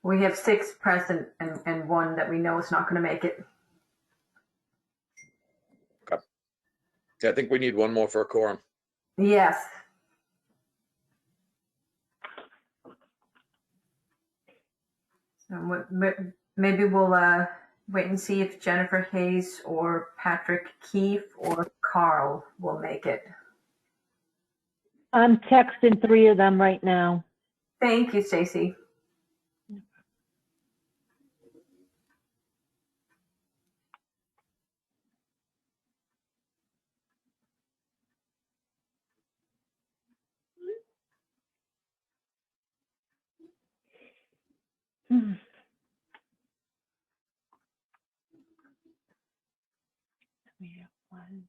We have 6 present and 1 that we know is not going to make it. Okay. Yeah, I think we need 1 more for a quorum. Yes. So maybe we'll wait and see if Jennifer Hayes or Patrick Keefe or Carl will make it. I'm texting 3 of them right now. Thank you, Stacy. We have 1.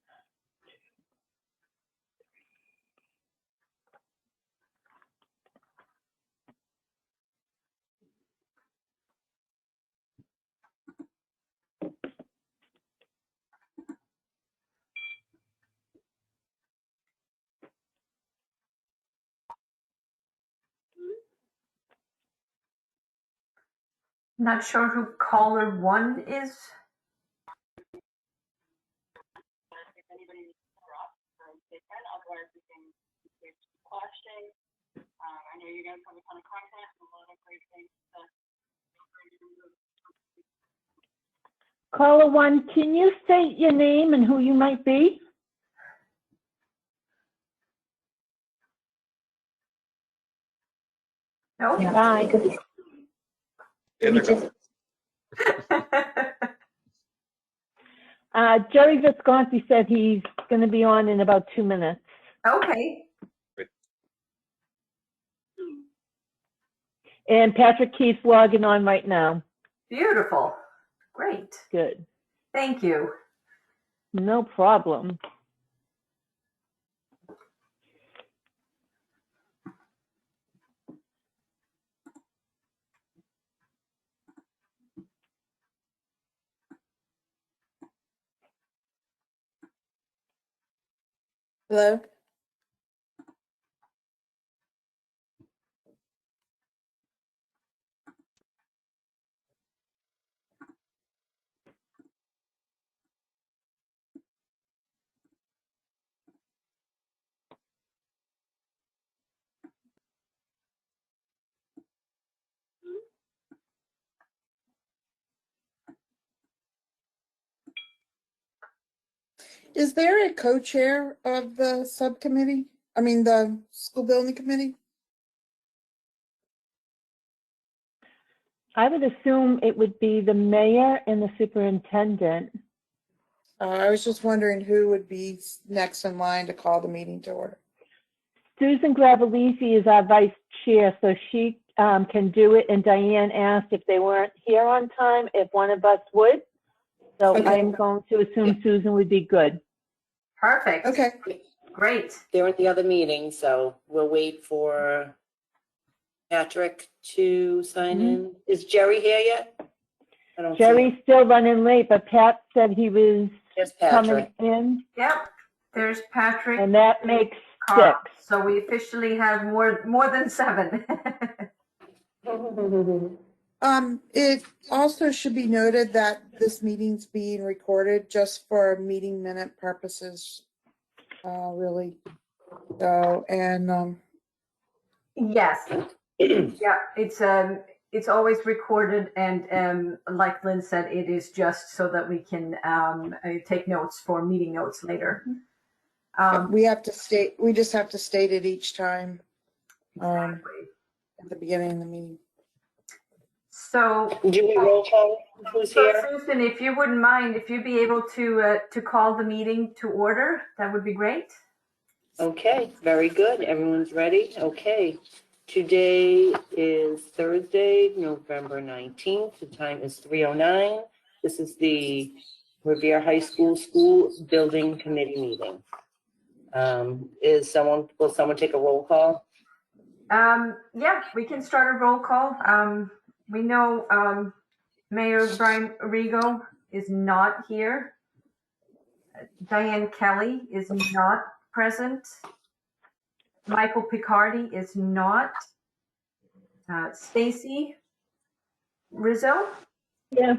Not sure who caller 1 is. I know you guys have a ton of content and a lot of great things to Caller 1, can you state your name and who you might be? No. Bye. Jerry Visconti said he's going to be on in about 2 minutes. Okay. And Patrick Keith's logging on right now. Beautiful. Great. Good. Thank you. No problem. Hello? Is there a co-chair of the subcommittee? I mean, the school building committee? I would assume it would be the mayor and the superintendent. I was just wondering who would be next in line to call the meeting to order. Susan Gravellisi is our vice chair, so she can do it. And Diane asked if they weren't here on time, if one of us would. So Okay. I'm going to assume Susan would be good. Perfect. Okay. Great. They're in the other meeting, so we'll wait for Patrick to sign in. Is Jerry here yet? I don't see Jerry's him. still running late, but Pat said he was There's coming Patrick. in, Yep. There's Patrick. and that makes Carl. 6. So we officially have more than 7. It also should be noted that this meeting's being recorded just for meeting minute purposes, really. So, and, Yes. Yeah, it's always recorded, and like Lynn said, it is just so that we can take notes for meeting notes later. we just have to state it each time, Exactly. at the beginning of the meeting. So, Do we roll call? Who's so here? Susan, if you wouldn't mind, if you'd be able to call the meeting to order, that would be great. Okay, very good. Everyone's ready? Okay. Today is Thursday, November 19th. The time is 3:09. This is the Revere High School School Building Committee meeting. Will someone take a roll call? Yeah, we can start a roll call. We know Mayor Brian Arrigo is not here. Diane Kelly is not present. Michael Picardi is not. Stacy Rizzo, Yeah.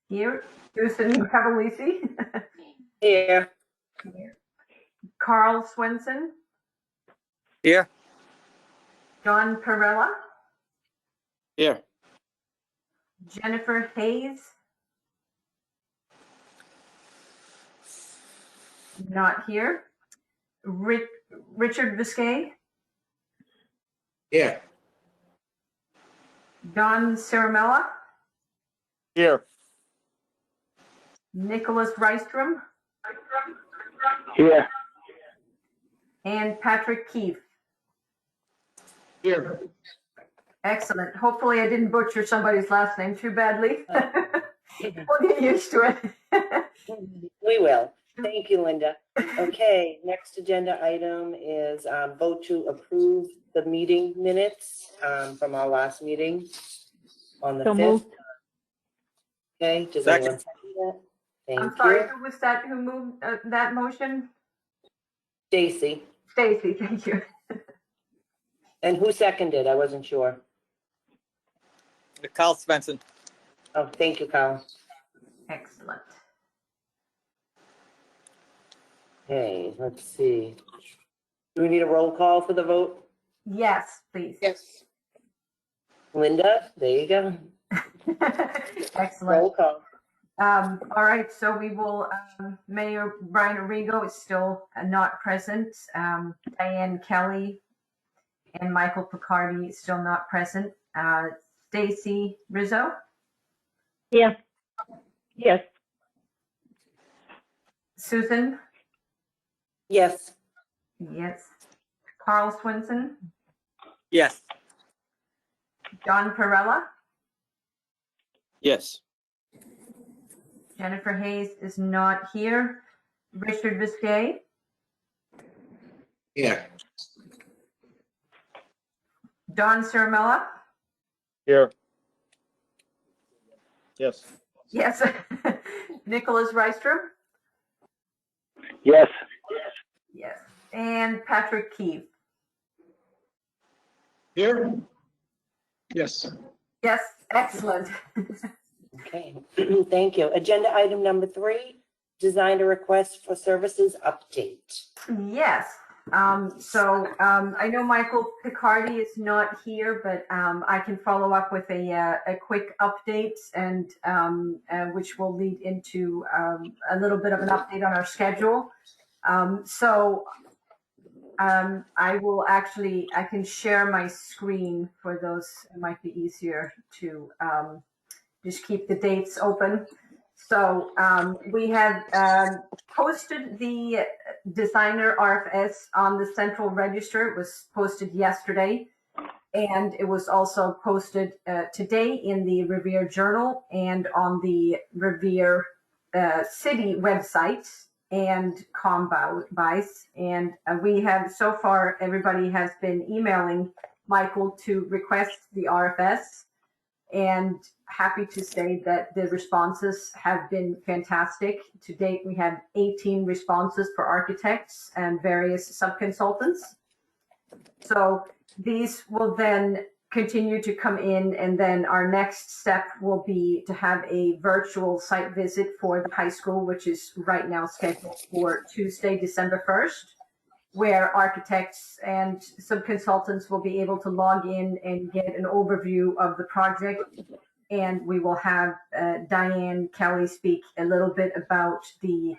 here. Susan Cavalisi, Here. Carl Swenson, Here. John Perella, Here. Jennifer Hayes, not here. Richard Viscay, Here. Don Ciaramella, Here. Nicholas Rystrom, Here. and Patrick Keefe. Here. Excellent. Hopefully I didn't butcher somebody's last name too badly. We'll get used to it. We will. Thank you, Linda. Okay, next agenda item is vote to approve the meeting minutes from our last meeting on the So 5th. moved. Okay, does Second. anyone second that? I'm Thank sorry, you. who was that who moved that motion? Stacy. Stacy, thank you. And who seconded? I wasn't sure. Carl Svensson. Oh, thank you, Carl. Excellent. Okay, let's see. Do we need a roll call for the vote? Yes, please. Yes. Linda, there you go. Excellent. Roll call. All right, so we will, Mayor Brian Arrigo is still not present. Diane Kelly and Michael Picardi still not present. Stacy Rizzo, Yeah. Yes. Susan, Yes. yes. Carl Swinson, Yes. John Perella, Yes. Jennifer Hayes is not here. Richard Viscay, Here. Don Ciaramella, Here. Yes. yes. Nicholas Rystrom, Yes. yes. And Patrick Keefe, Here. Yes. yes. Excellent. Okay, thank you. Agenda item number 3, designer request for services update. Yes. I know Michael Picardi is not here, but I can follow up with a quick update, and which will lead into a little bit of an update on our schedule. I can share my screen for those. It might be easier to just keep the dates open. So we have posted the designer RFS on the central register. It was posted yesterday, and it was also posted today in the Revere Journal and on the Revere City website and Combis. And we have, so far, everybody has been emailing Michael to request the RFS. And happy to say that the responses have been fantastic. To date, we had 18 responses for architects and various subconsultants. So these will then continue to come in, and then our next step will be to have a virtual site visit for the high school, which is right now scheduled for Tuesday, December 1st. Where architects and subconsultants will be able to log in and get an overview of the project. And we will have Diane Kelly speak a little bit about the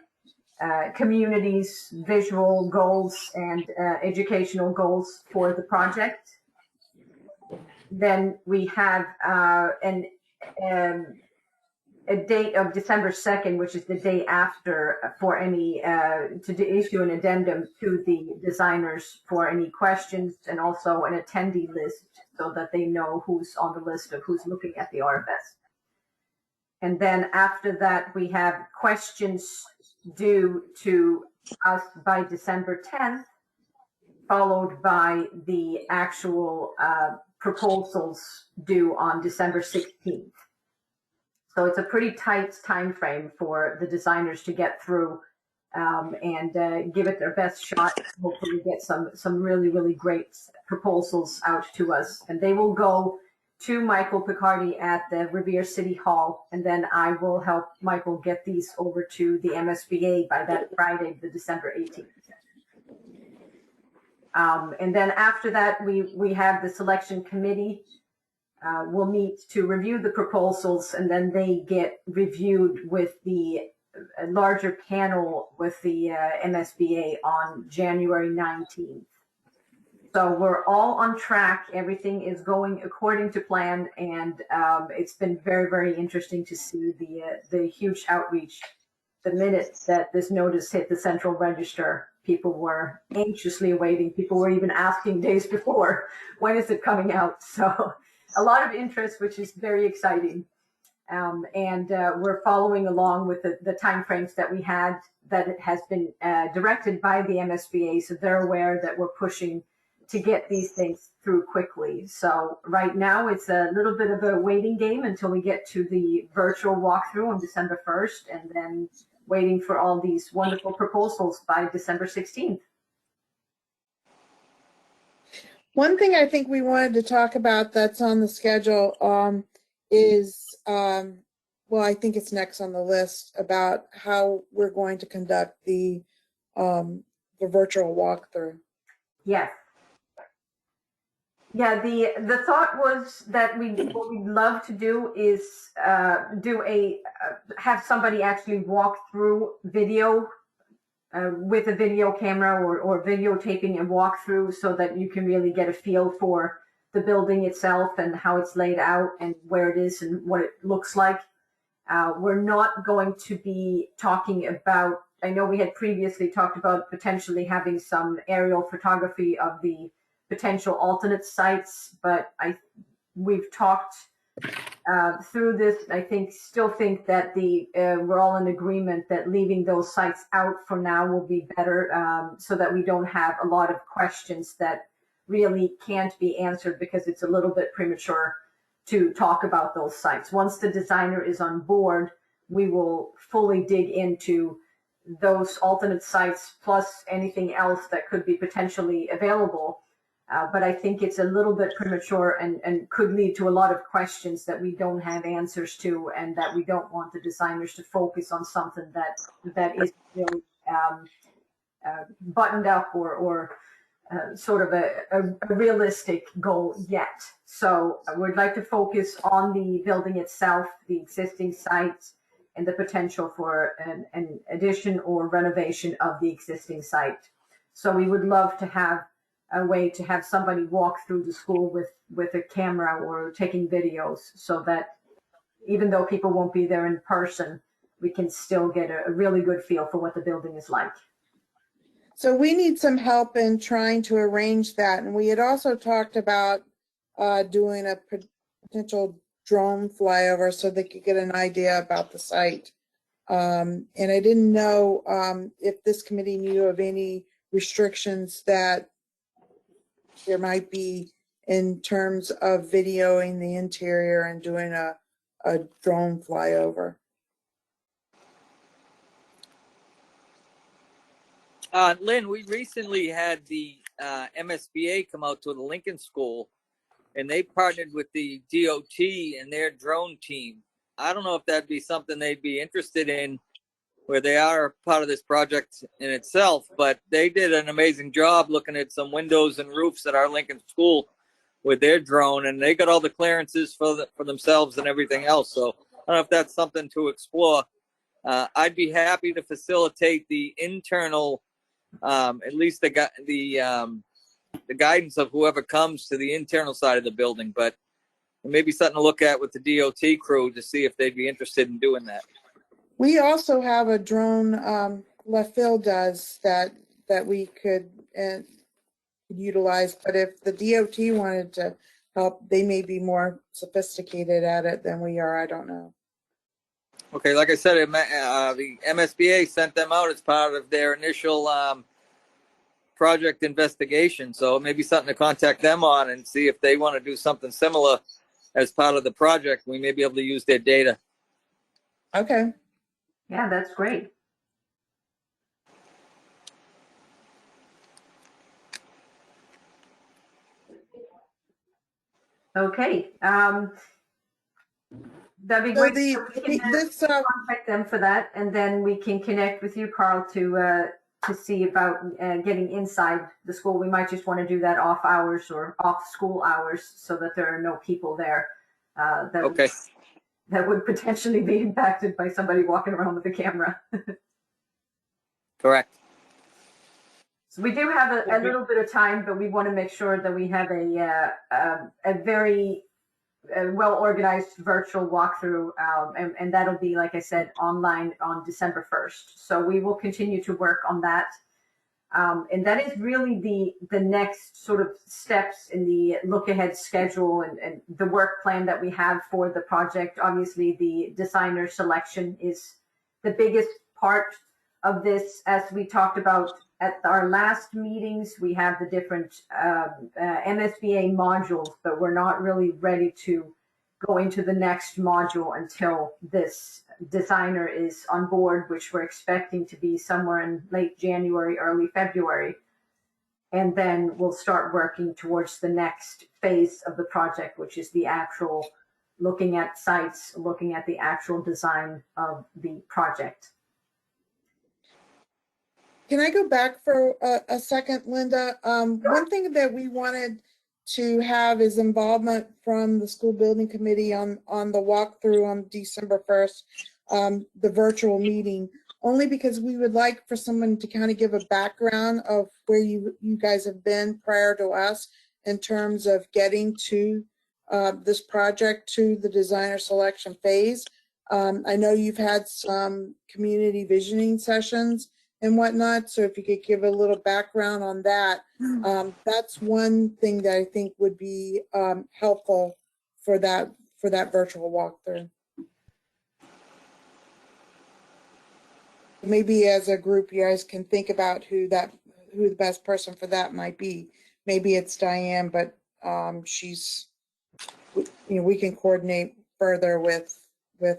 community's visual goals and educational goals for the project. Then we have a date of December 2nd, which is the day after, for any to issue an addendum to the designers for any questions, and also an attendee list so that they know who's on the list of who's looking at the RFS. And then after that, we have questions due to us by December 10th, followed by the actual proposals due on December 16th. So it's a pretty tight time frame for the designers to get through and give it their best shot. Hopefully get some really, really great proposals out to us. And they will go to Michael Picardi at the Revere City Hall, and then I will help Michael get these over to the MSBA by that Friday, the December 18th. And then after that, we have the selection committee. We'll meet to review the proposals, and then they get reviewed with the larger panel with the MSBA on January 19th. So we're all on track. Everything is going according to plan, and it's been very, very interesting to see the huge outreach. The minute that this notice hit the Central Register, people were anxiously awaiting. People were even asking days before, when is it coming out? So a lot of interest, which is very exciting. And we're following along with the timeframes that we had, that it has been directed by the MSBA. So they're aware that we're pushing to get these things through quickly. So right now it's a little bit of a waiting game until we get to the virtual walkthrough on December 1st, and then waiting for all these wonderful proposals by December 16th. One thing I think we wanted to talk about that's on the schedule is, well, I think it's next on the list, about how we're going to conduct the virtual walkthrough. Yes. Yeah, the thought was that what we'd love to do is have somebody actually walk through video with a video camera or videotaping and walk through, so that you can really get a feel for the building itself and how it's laid out and where it is and what it looks like. We're not going to be talking about, I know we had previously talked about potentially having some aerial photography of the potential alternate sites, but we've talked through this. I still think that we're all in agreement that leaving those sites out for now will be better, so that we don't have a lot of questions that really can't be answered, because it's a little bit premature to talk about those sites. Once the designer is on board, we will fully dig into those alternate sites plus anything else that could be potentially available. But I think it's a little bit premature and could lead to a lot of questions that we don't have answers to, and that we don't want the designers to focus on something that is really buttoned up or sort of a realistic goal yet. So we'd like to focus on the building itself, the existing sites, and the potential for an addition or renovation of the existing site. So we would love to have a way to have somebody walk through the school with a camera or taking videos, so that even though people won't be there in person, we can still get a really good feel for what the building is like. So we need some help in trying to arrange that. And we had also talked about doing a potential drone flyover so they could get an idea about the site. And I didn't know if this committee knew of any restrictions that there might be in terms of videoing the interior and doing a drone flyover. Lynn, we recently had the MSBA come out to the Lincoln School, and they partnered with the DOT and their drone team. I don't know if that'd be something they'd be interested in, where they are part of this project in itself, but they did an amazing job looking at some windows and roofs at our Lincoln School with their drone, and they got all the clearances for themselves and everything else. So I don't know if that's something to explore. I'd be happy to facilitate the internal, at least the guidance of whoever comes to the internal side of the building, but maybe something to look at with the DOT crew to see if they'd be interested in doing that. We also have a drone, LaFille does, that we could utilize, but if the DOT wanted to help, they may be more sophisticated at it than we are. I don't know. Okay, like I said, the MSBA sent them out as part of their initial project investigation, so maybe something to contact them on and see if they want to do something similar as part of the project. We may be able to use their data. Okay. Yeah, that's great. Okay. That'd be So great. So we can this, contact them for that, and then we can connect with you, Carl, to see about getting inside the school. We might just want to do that off hours or off school hours, so that there are no people there Okay. that would potentially be impacted by somebody walking around with a camera. Correct. So we do have a little bit of time, but we want to make sure that we have a very well-organized virtual walkthrough, and that'll be, like I said, online on December 1st. So we will continue to work on that. And that is really the next sort of steps in the look-ahead schedule and the work plan that we have for the project. Obviously, the designer selection is the biggest part of this. As we talked about at our last meetings, we have the different MSBA modules, but we're not really ready to go into the next module until this designer is on board, which we're expecting to be somewhere in late January, early February. And then we'll start working towards the next phase of the project, which is the actual looking at sites, looking at the actual design of the project. can I go back for a second, Linda? One thing that we wanted to have is involvement from the school building committee on the walkthrough on December 1st, the virtual meeting, only because we would like for someone to kind of give a background of where you guys have been prior to us in terms of getting to this project to the designer selection phase. I know you've had some community visioning sessions and whatnot, so if you could give a little background on that, that's one thing that I think would be helpful for that virtual walkthrough. Maybe as a group, you guys can think about who the best person for that might be. Maybe it's Diane, but she's, we can coordinate further with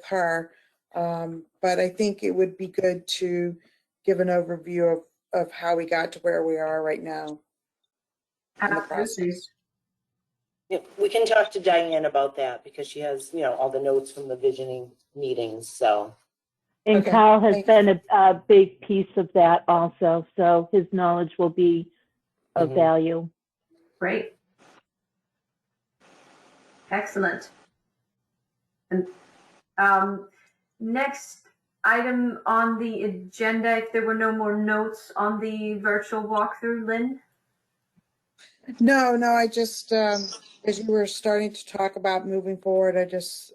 her. But I think it would be good to give an overview of how we got to where we are right now in the process. Yeah, we can talk to Diane about that because she has, all the notes from the visioning meetings, so. And Okay, Kyle has thanks. been a big piece of that also, so his knowledge will be of value. Great. Excellent. And next item on the agenda, if there were no more notes on the virtual walkthrough, Lynn? No, I just, as you were starting to talk about moving forward, I just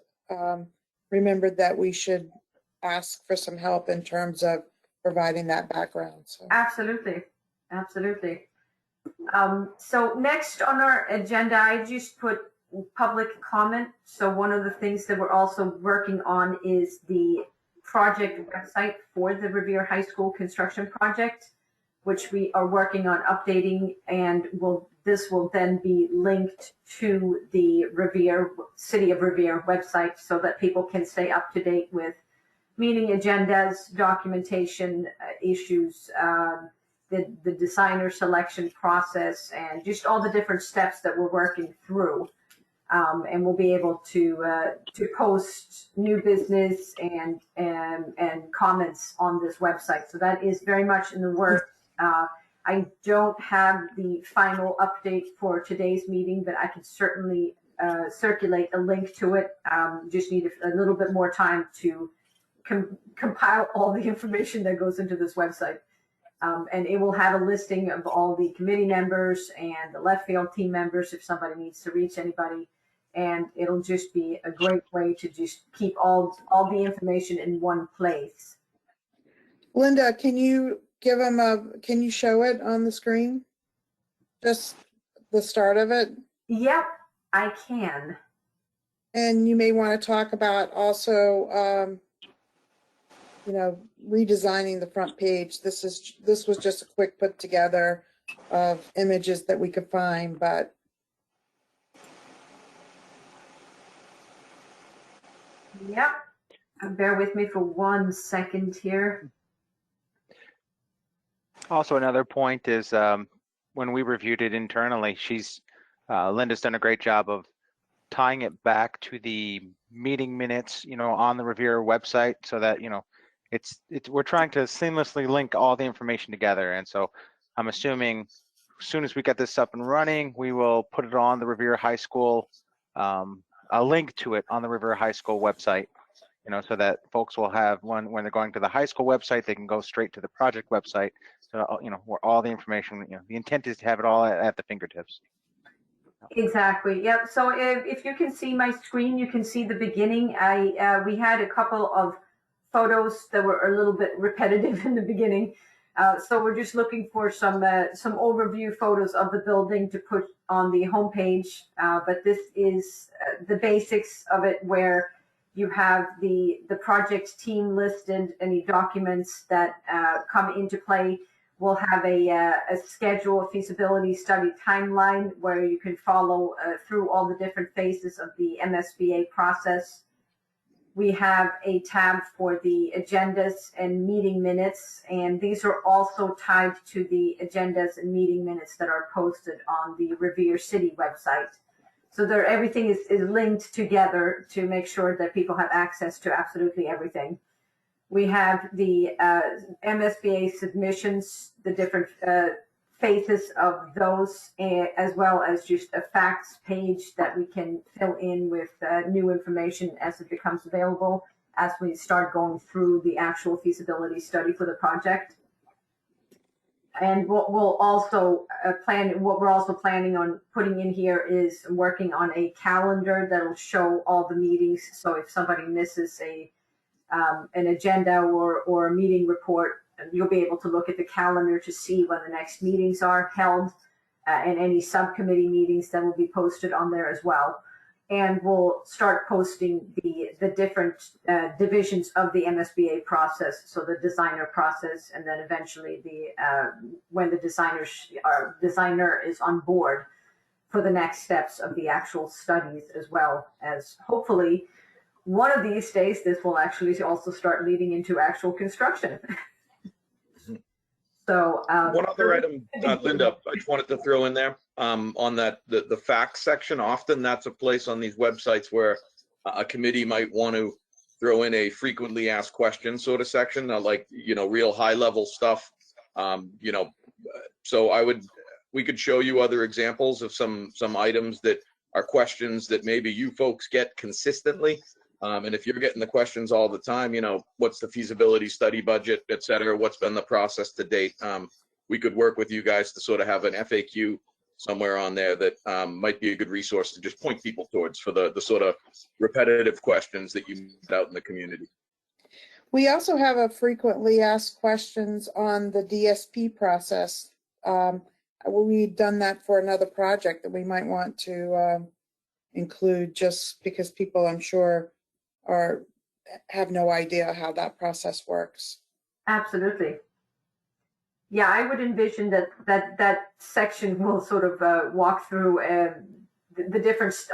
remembered that we should ask for some help in terms of providing that background. So. Absolutely. So next on our agenda, I just put public comment. So one of the things that we're also working on is the project website for the Revere High School construction project, which we are working on updating, and this will then be linked to the City of Revere website so that people can stay up to date with meeting agendas, documentation issues, the designer selection process, and just all the different steps that we're working through. And we'll be able to post new business and comments on this website. So that is very much in the works. I don't have the final update for today's meeting, but I can certainly circulate a link to it. Just need a little bit more time to compile all the information that goes into this website. And it will have a listing of all the committee members and the left field team members if somebody needs to reach anybody. And it'll just be a great way to just keep all the information in one place. Linda, can you can you show it on the screen? Just the start of it? Yep, I can. And you may want to talk about also, redesigning the front page. This was just a quick put together of images that we could find, but. Yep. Bear with me for 1 second here. Also, another point is when we reviewed it internally, Linda's done a great job of tying it back to the meeting minutes, on the Revere website so that, we're trying to seamlessly link all the information together. And so I'm assuming as soon as we get this up and running, we will put it on the Revere High School, a link to it on the Revere High School website, so that folks will have when they're going to the high school website, they can go straight to the project website. So, where all the information, the intent is to have it all at the fingertips. Exactly. Yep. So if you can see my screen, you can see the beginning. We had a couple of photos that were a little bit repetitive in the beginning. So we're just looking for some overview photos of the building to put on the homepage. But this is the basics of it, where you have the project team listed, any documents that come into play. We'll have a schedule, a feasibility study timeline where you can follow through all the different phases of the MSBA process. We have a tab for the agendas and meeting minutes, and these are also tied to the agendas and meeting minutes that are posted on the Revere City website. So everything is linked together to make sure that people have access to absolutely everything. We have the MSBA submissions, the different phases of those, as well as just a facts page that we can fill in with new information as it becomes available as we start going through the actual feasibility study for the project. And what we'll also what we're also planning on putting in here is working on a calendar that'll show all the meetings. So if somebody misses an agenda or a meeting report, you'll be able to look at the calendar to see when the next meetings are held, and any subcommittee meetings that will be posted on there as well. And we'll start posting the different divisions of the MSBA process, so the designer process, and then eventually when the designer is on board for the next steps of the actual studies, as well as hopefully one of these days, this will actually also start leading into actual construction. So one other item, Linda, I just wanted to throw in there on that the facts section. Often that's a place on these websites where a committee might want to throw in a frequently asked questions sort of section, like real high level stuff. So we could show you other examples of some items that are questions that maybe you folks get consistently. And if you're getting the questions all the time, what's the feasibility study budget, et cetera, what's been the process to date? We could work with you guys to sort of have an FAQ somewhere on there that might be a good resource to just point people towards for the sort of repetitive questions that you get out in the community. We also have a frequently asked questions on the DSP process. We've done that for another project that we might want to include, just because people, I'm sure, have no idea how that process works. absolutely. Yeah, I would envision that section will sort of walk through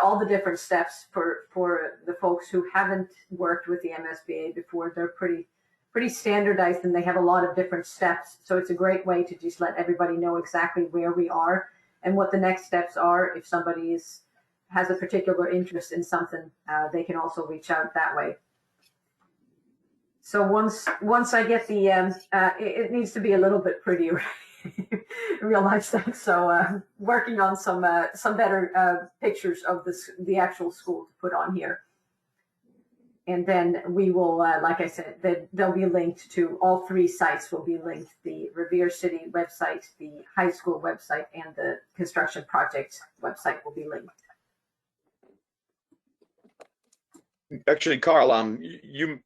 all the different steps for the folks who haven't worked with the MSBA before. They're pretty standardized, and they have a lot of different steps. So it's a great way to just let everybody know exactly where we are and what the next steps are. If somebody has a particular interest in something, they can also reach out that way. So once I get it needs to be a little bit prettier, realize that. So working on some better pictures of the actual school to put on here. And then we will, like I said, they'll be linked to all three sites. Will be linked: the Revere City website, the high school website, and the construction project website will be linked. Actually, Carl, you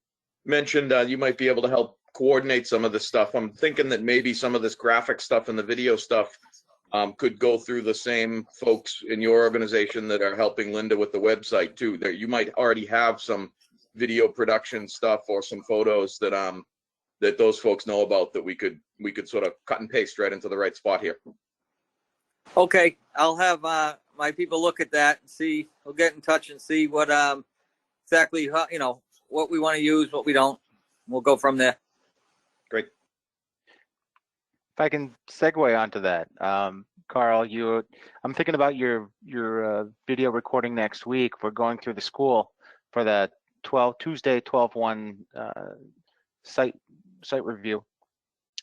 mentioned you might be able to help coordinate some of this stuff. I'm thinking that maybe some of this graphic stuff and the video stuff could go through the same folks in your organization that are helping Linda with the website too. There, you might already have some video production stuff or some photos that that those folks know about that we could sort of cut and paste right into the right spot here. Okay, I'll have my people look at that and see. We'll get in touch and see what exactly what we want to use, what we don't. We'll go from there. Great. if I can segue onto that, Carl, I'm thinking about your video recording next week. We're going through the school for the Tuesday 12/1 site review,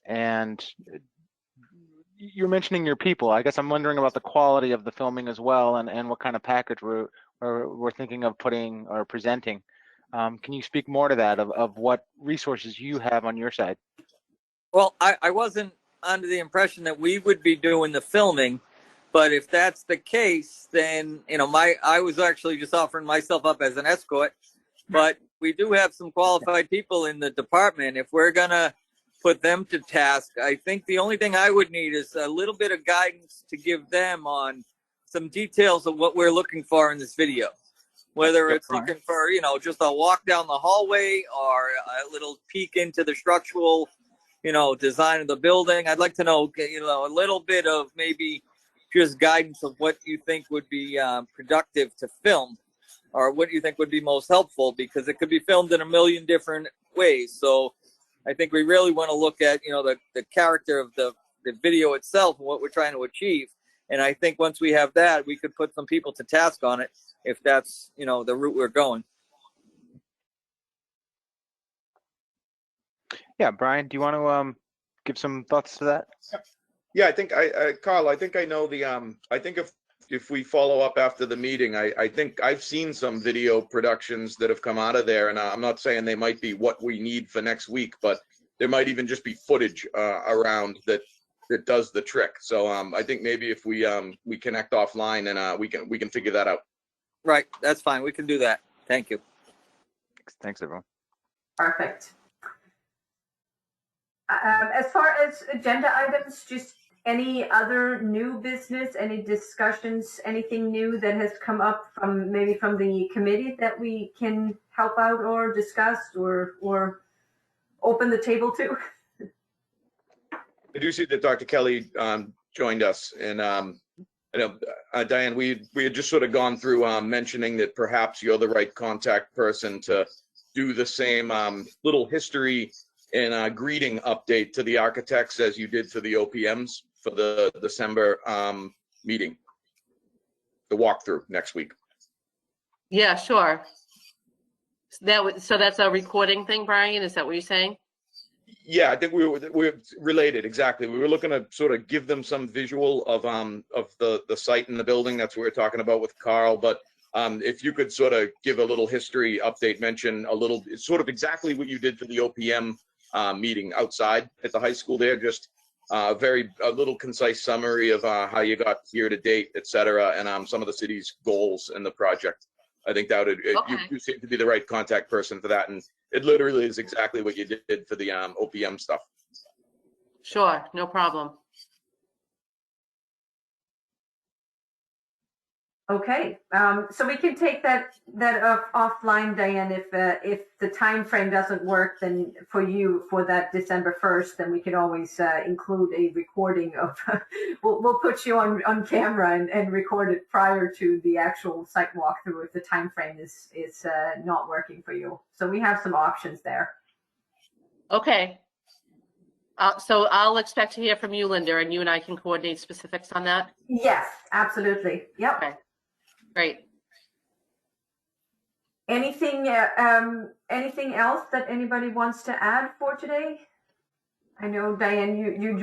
and you're mentioning your people. I guess I'm wondering about the quality of the filming as well, and what kind of package we're thinking of putting or presenting. Can you speak more to that of what resources you have on your side? Well, I wasn't under the impression that we would be doing the filming, but if that's the case, then I was actually just offering myself up as an escort. But we do have some qualified people in the department. If we're gonna put them to task, I think the only thing I would need is a little bit of guidance to give them on some details of what we're looking for in this video. Whether it's looking for, just a walk down the hallway or a little peek into the structural, design of the building. I'd like to know, a little bit of maybe just guidance of what you think would be productive to film, or what you think would be most helpful, because it could be filmed in a million different ways. So I think we really want to look at, the character of the video itself and what we're trying to achieve. And I think once we have that, we could put some people to task on it, if that's, the route we're going. Yeah, Brian, do you want to give some thoughts to that? Yeah, I think Carl, I think I know I think if we follow up after the meeting, I think I've seen some video productions that have come out of there, and I'm not saying they might be what we need for next week, but there might even just be footage around that does the trick. So I think maybe if we connect offline and we can figure that out. Right, that's fine. We can do that. Thank you. Thanks, everyone. Perfect. As far as agenda items, just any other new business, any discussions, anything new that has come up from the committee that we can help out or discuss or open the table to? I do see that Dr. Kelly joined us, and I know, Diane, we had just sort of gone through mentioning that perhaps you're the right contact person to do the same little history and greeting update to the architects as you did to the OPMs for the December meeting, the walkthrough next week. Yeah, sure. So that's a recording thing, Brian? Is that what you're saying? Yeah, I think we're related, exactly. We were looking to sort of give them some visual of the site and the building. That's what we're talking about with Carl. But if you could sort of give a little history update, mention a little, sort of exactly what you did for the OPM meeting outside at the high school there, just a little concise summary of how you got here to date, et cetera, and some of the city's goals in the project. I think that would, Okay. you seem to be the right contact person for that, and it literally is exactly what you did for the OPM stuff. Sure, no problem. Okay, so we can take that offline, Diane. If the time frame doesn't work, then for that December 1st, then we can always include a recording of. we'll put you on camera and record it prior to the actual site walkthrough if the time frame is not working for you. So we have some options there. Okay. So I'll expect to hear from you, Linda, and you and I can coordinate specifics on that. Yes, absolutely. Yep. Okay. Great. Anything else that anybody wants to add for today? I know, Diane, you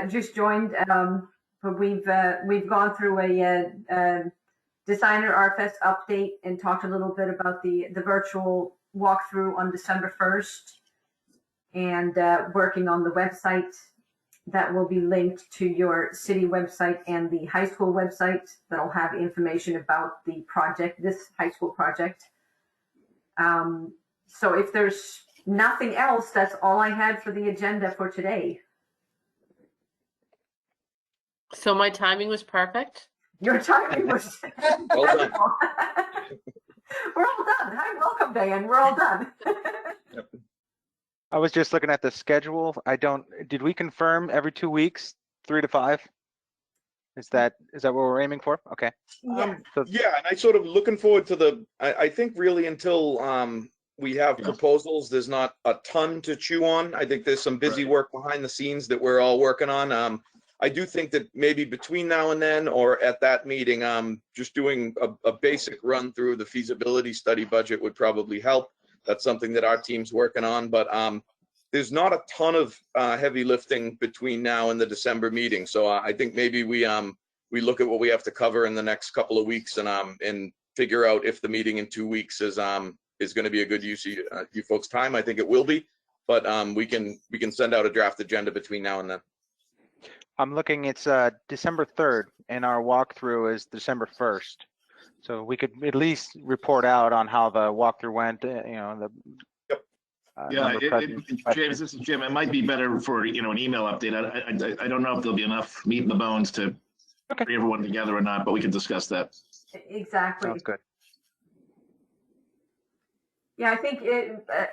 just joined, but we've gone through a Designer RFS update and talked a little bit about the virtual walkthrough on December 1st, and working on the website that will be linked to your city website and the high school website that'll have information about the project, this high school project. So if there's nothing else, that's all I had for the agenda for today. So my timing was perfect. Your timing was Well done. We're all done. Hi, welcome, Diane. We're all done. I was just looking at the schedule. Did we confirm every 2 weeks, 3 to 5? Is that what we're aiming for? Okay. Yeah. So, Yeah, and I sort of looking forward to I think really until we have proposals. There's not a ton to chew on. I think there's some busy work behind the scenes that we're all working on. I do think that maybe between now and then, or at that meeting, just doing a basic run through the feasibility study budget would probably help. That's something that our team's working on, but there's not a ton of heavy lifting between now and the December meeting. So I think maybe we look at what we have to cover in the next couple of weeks and figure out if the meeting in 2 weeks is going to be a good use of you folks' time. I think it will be, but we can send out a draft agenda between now and then. I'm looking, it's December 3rd, and our walkthrough is December 1st. So we could at least report out on how the walkthrough went, Yeah, James, this is Jim. It might be better for, an email update. I don't know if there'll be enough meat in the bones to bring everyone together or not, but we can discuss that. Exactly. Sounds good. Yeah, I think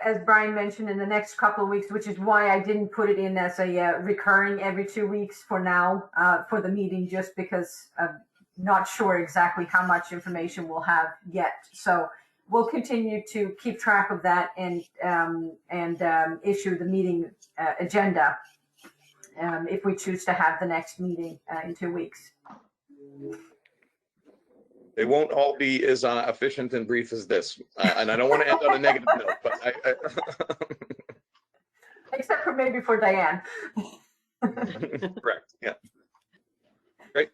as Brian mentioned, in the next couple of weeks, which is why I didn't put it in as a recurring every 2 weeks for now, for the meeting, just because I'm not sure exactly how much information we'll have yet. So we'll continue to keep track of that and issue the meeting agenda if we choose to have the next meeting in 2 weeks. They won't all be as efficient and brief as this, and I don't want to end on a negative note, but Except for maybe for Diane. Correct. Yeah. Great.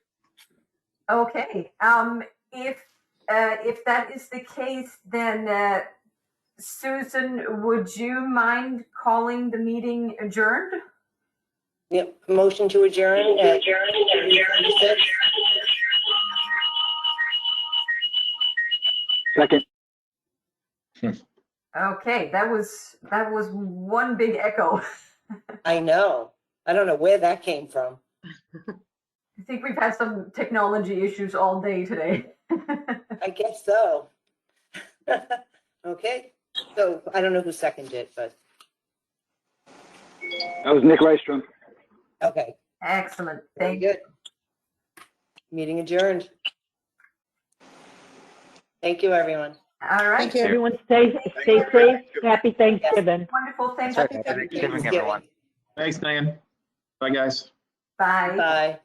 Okay. If that is the case, then Susan, would you mind calling the meeting adjourned? Yep, motion to adjourn. Second. Okay, that was one big echo. I know. I don't know where that came from. I think we've had some technology issues all day today. I guess so. Okay, so I don't know who seconded it, but That was Nick Rystrom. okay. Excellent. Very Thank you. good. Meeting adjourned. Thank you, everyone. All right. Thank you. Everyone stay safe. Happy Thanksgiving. Wonderful. Thank That's you. right. Happy Thanksgiving, everyone. Thanks, Diane. Bye, guys. Bye. Bye.